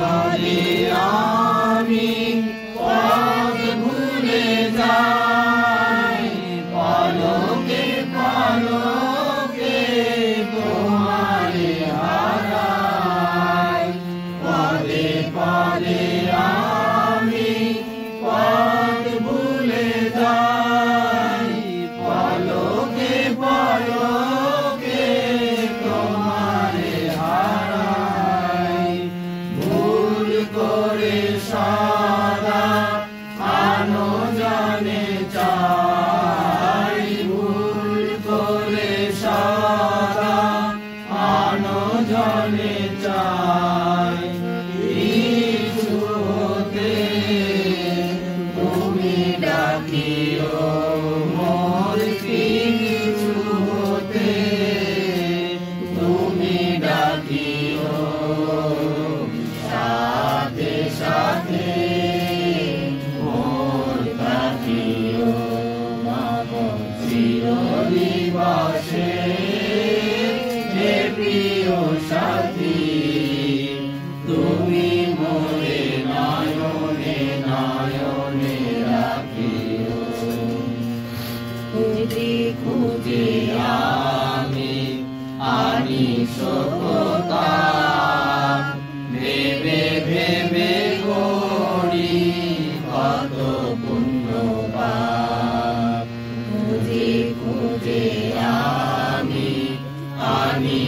পদে আমি পথ ভুলে যাই, পলকে পলকে তোমারে হারাই। পদে পদে আমি পথ ভুলে যাই, পলকে পলকে তোমারে হারাই। ভুল করে সদা আনো জানে চাই, ভুল করে সদা আনো জানে চাই। কিছু হতে তুমি ডাকিও মোর, কিছু হতে তুমি ডাকিও। সাথে সাথে মোর ডাকিও, মাগো চিরদিবসে হে প্রিয় সাথী, তুমি মোরে নয়নে নয়নে রাখিও। খুঁজে খুঁজে আমি আনি সততাপ, ভেবে ভেবে করি কত পুণ্য পাপ। খুঁজে খুঁজে আমি আনি